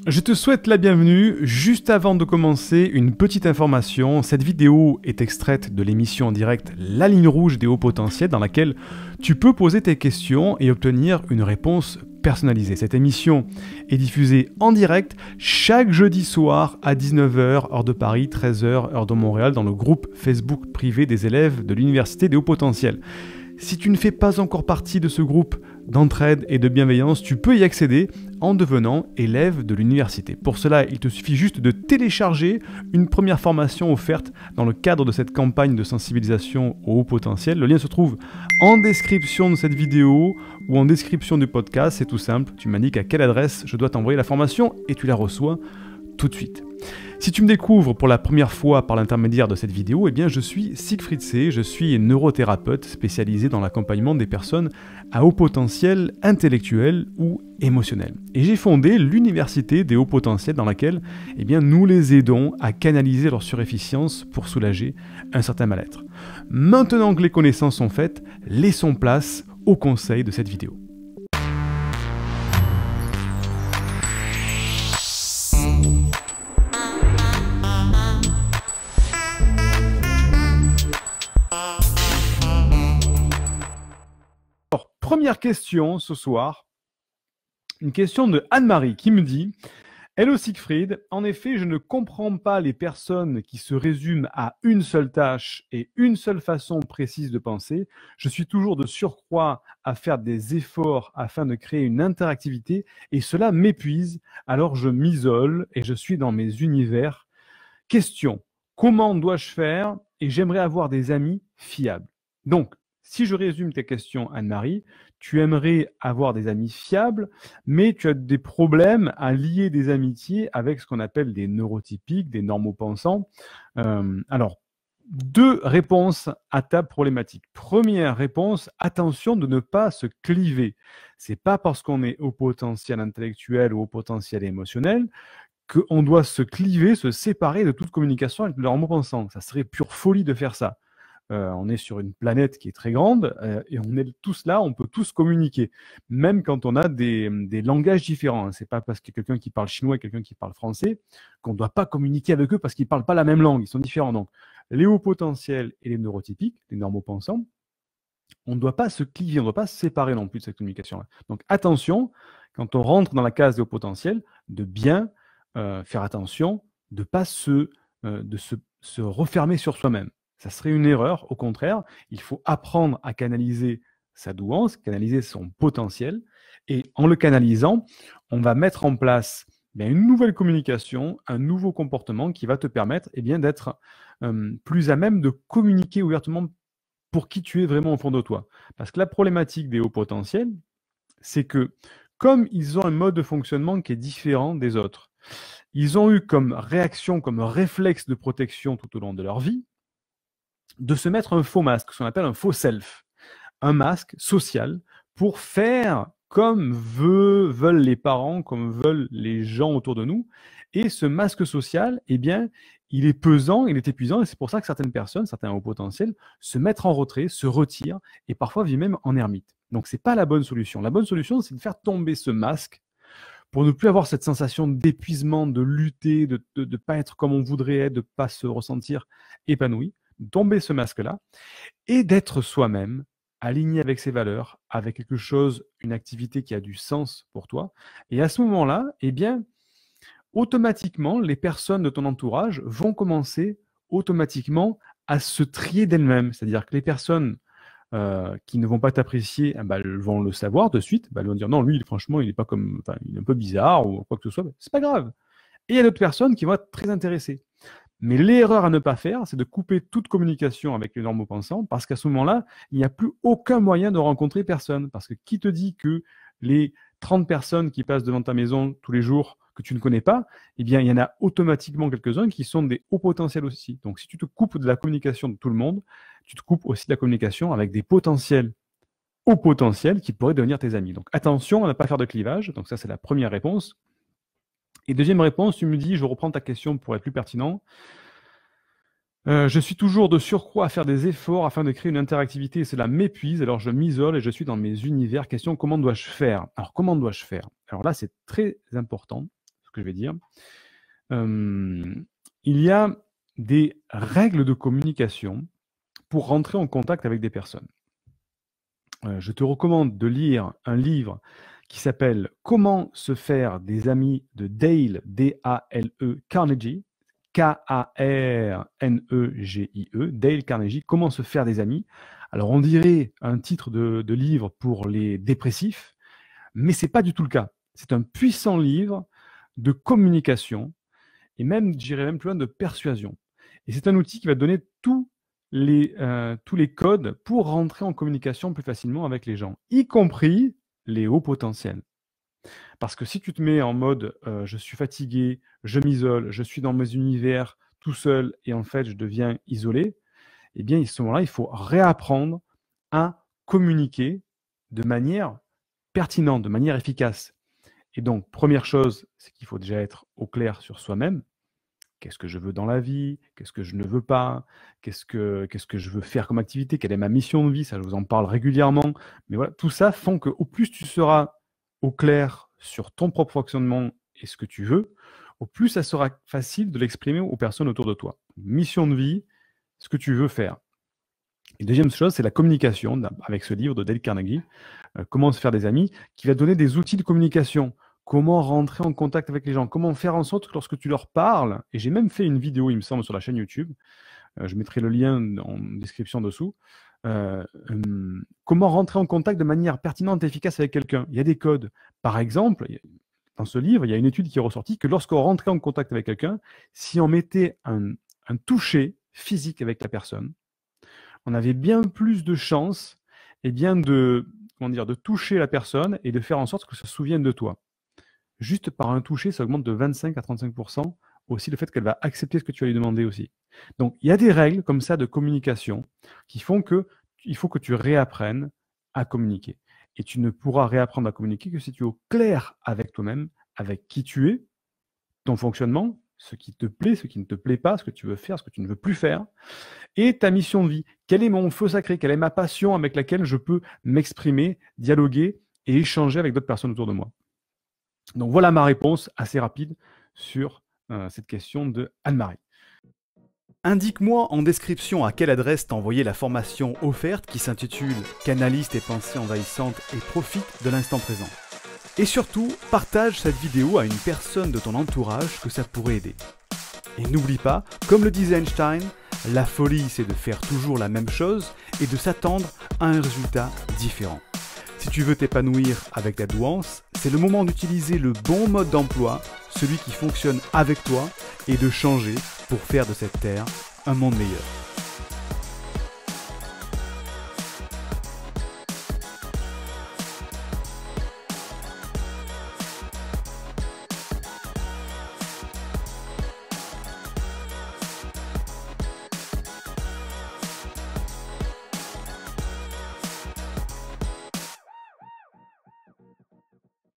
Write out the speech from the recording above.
Je te souhaite la bienvenue. Juste avant de commencer, une petite information. Cette vidéo est extraite de l'émission en direct La Ligne Rouge des Hauts Potentiels dans laquelle tu peux poser tes questions et obtenir une réponse personnalisée. Cette émission est diffusée en direct chaque jeudi soir à 19h, heure de Paris, 13h, heure de Montréal, dans le groupe Facebook privé des élèves de l'Université des Hauts Potentiels. Si tu ne fais pas encore partie de ce groupe d'entraide et de bienveillance, tu peux y accéder en devenant élève de l'université. Pour cela, il te suffit juste de télécharger une première formation offerte dans le cadre de cette campagne de sensibilisation au haut potentiel. Le lien se trouve en description de cette vidéo ou en description du podcast. C'est tout simple, tu m'indiques à quelle adresse je dois t'envoyer la formation et tu la reçois tout de suite. Si tu me découvres pour la première fois par l'intermédiaire de cette vidéo, eh bien je suis Siegfried C, je suis neurothérapeute spécialisé dans l'accompagnement des personnes à haut potentiel intellectuel ou émotionnel. Et j'ai fondé l'Université des hauts potentiels dans laquelle eh bien, nous les aidons à canaliser leur surefficience pour soulager un certain mal-être. Maintenant que les connaissances sont faites, laissons place aux conseils de cette vidéo. Première question ce soir, une question de Anne-Marie qui me dit « Hello Siegfried, en effet, je ne comprends pas les personnes qui se résument à une seule tâche et une seule façon précise de penser. Je suis toujours de surcroît à faire des efforts afin de créer une interactivité et cela m'épuise, alors je m'isole et je suis dans mes univers. Question, comment dois-je faire et j'aimerais avoir des amis fiables ?» Donc, si je résume tes questions, Anne-Marie, tu aimerais avoir des amis fiables, mais tu as des problèmes à lier des amitiés avec ce qu'on appelle des neurotypiques, des normopensants. Alors, deux réponses à ta problématique. Première réponse, attention de ne pas se cliver. C'est pas parce qu'on est au potentiel intellectuel ou au potentiel émotionnel qu'on doit se cliver, se séparer de toute communication avec le normopensant. Ça serait pure folie de faire ça. On est sur une planète qui est très grande et on est tous là, on peut tous communiquer, même quand on a des langages différents. C'est pas parce qu'il y a quelqu'un qui parle chinois et quelqu'un qui parle français qu'on ne doit pas communiquer avec eux parce qu'ils ne parlent pas la même langue, ils sont différents. Donc, les hauts potentiels et les neurotypiques, les normopensants, on ne doit pas se cliver, on ne doit pas se séparer non plus de cette communication-là. Donc, attention, quand on rentre dans la case des hauts potentiels, de bien faire attention, de ne pas se refermer sur soi-même. Ça serait une erreur. Au contraire, il faut apprendre à canaliser sa douance, canaliser son potentiel. Et en le canalisant, on va mettre en place une nouvelle communication, un nouveau comportement qui va te permettre d'être plus à même de communiquer ouvertement pour qui tu es vraiment au fond de toi. Parce que la problématique des hauts potentiels, c'est que comme ils ont un mode de fonctionnement qui est différent des autres, ils ont eu comme réaction, comme réflexe de protection tout au long de leur vie, de se mettre un faux masque, ce qu'on appelle un faux self, un masque social pour faire comme veulent les parents, comme veulent les gens autour de nous. Et ce masque social, il est pesant, il est épuisant, et c'est pour ça que certaines personnes, certains hauts potentiels, se mettent en retrait, se retirent, et parfois vivent même en ermite. Donc, c'est pas la bonne solution. La bonne solution, c'est de faire tomber ce masque pour ne plus avoir cette sensation d'épuisement, de lutter, de ne pas être comme on voudrait être, de ne pas se ressentir épanoui, tomber ce masque-là et d'être soi-même, aligné avec ses valeurs, avec quelque chose, une activité qui a du sens pour toi. Et à ce moment-là, automatiquement, les personnes de ton entourage vont commencer automatiquement à se trier d'elles-mêmes. C'est-à-dire que les personnes qui ne vont pas t'apprécier, elles vont le savoir de suite. Elles vont dire non, lui, franchement, il est pas comme, il est un peu bizarre ou quoi que ce soit. C'est pas grave. Et il y a d'autres personnes qui vont être très intéressées. Mais l'erreur à ne pas faire, c'est de couper toute communication avec les normopensants parce qu'à ce moment-là, il n'y a plus aucun moyen de rencontrer personne. Parce que qui te dit que les 30 personnes qui passent devant ta maison tous les jours que tu ne connais pas, il y en a automatiquement quelques-uns qui sont des hauts potentiels aussi. Donc, si tu te coupes de la communication de tout le monde, tu te coupes aussi de la communication avec des potentiels hauts potentiels qui pourraient devenir tes amis. Donc, attention à ne pas faire de clivage. Donc, ça, c'est la première réponse. Et deuxième réponse, tu me dis, je reprends ta question pour être plus pertinent. Je suis toujours de surcroît à faire des efforts afin de créer une interactivité et cela m'épuise, alors je m'isole et je suis dans mes univers. Question, comment dois-je faire? Alors, comment dois-je faire? Alors là, c'est très important. Ce que je vais dire. Il y a des règles de communication pour rentrer en contact avec des personnes. Je te recommande de lire un livre qui s'appelle « Comment se faire des amis » de Dale, D-A-L-E, Carnegie, K-A-R-N-E-G-I-E, Dale Carnegie, « Comment se faire des amis ». Alors on dirait un titre de livre pour les dépressifs, mais ce n'est pas du tout le cas. C'est un puissant livre de communication et même, je dirais même plus loin, de persuasion. Et c'est un outil qui va te donner tous les codes pour rentrer en communication plus facilement avec les gens, y compris les hauts potentiels. Parce que si tu te mets en mode je suis fatigué, je m'isole, je suis dans mes univers tout seul et en fait je deviens isolé, eh bien à ce moment-là, il faut réapprendre à communiquer de manière pertinente, de manière efficace. Et donc, première chose, c'est qu'il faut déjà être au clair sur soi-même. Qu'est-ce que je veux dans la vie? Qu'est-ce que je ne veux pas? Qu'est-ce que je veux faire comme activité? Quelle est ma mission de vie? Ça, je vous en parle régulièrement. Mais voilà, tout ça font qu'au plus tu seras au clair sur ton propre fonctionnement et ce que tu veux, au plus ça sera facile de l'exprimer aux personnes autour de toi. Mission de vie, ce que tu veux faire. Et deuxième chose, c'est la communication, avec ce livre de Dale Carnegie, Comment se faire des amis, qui va donner des outils de communication. Comment rentrer en contact avec les gens, comment faire en sorte que lorsque tu leur parles, et j'ai même fait une vidéo, il me semble, sur la chaîne YouTube, je mettrai le lien en description dessous, comment rentrer en contact de manière pertinente et efficace avec quelqu'un. Il y a des codes. Par exemple, dans ce livre, il y a une étude qui est ressortie que lorsqu'on rentrait en contact avec quelqu'un, si on mettait un toucher physique avec la personne, on avait bien plus de chances de toucher la personne et de faire en sorte que ça se souvienne de toi. Juste par un toucher, ça augmente de 25 à 35% aussi le fait qu'elle va accepter ce que tu vas lui demander aussi. Donc, il y a des règles comme ça de communication qui font qu'il faut que tu réapprennes à communiquer. Et tu ne pourras réapprendre à communiquer que si tu es au clair avec toi-même, avec qui tu es, ton fonctionnement, ce qui te plaît, ce qui ne te plaît pas, ce que tu veux faire, ce que tu ne veux plus faire, et ta mission de vie. Quel est mon feu sacré? Quelle est ma passion avec laquelle je peux m'exprimer, dialoguer et échanger avec d'autres personnes autour de moi? Donc voilà ma réponse assez rapide sur cette question de Anne-Marie. Indique-moi en description à quelle adresse t'as envoyé la formation offerte qui s'intitule « Canalise tes pensées envahissantes et profite de l'instant présent ». Et surtout, partage cette vidéo à une personne de ton entourage que ça pourrait aider. Et n'oublie pas, comme le disait Einstein, la folie c'est de faire toujours la même chose et de s'attendre à un résultat différent. Si tu veux t'épanouir avec ta douance, c'est le moment d'utiliser le bon mode d'emploi, celui qui fonctionne avec toi, et de changer pour faire de cette terre un monde meilleur.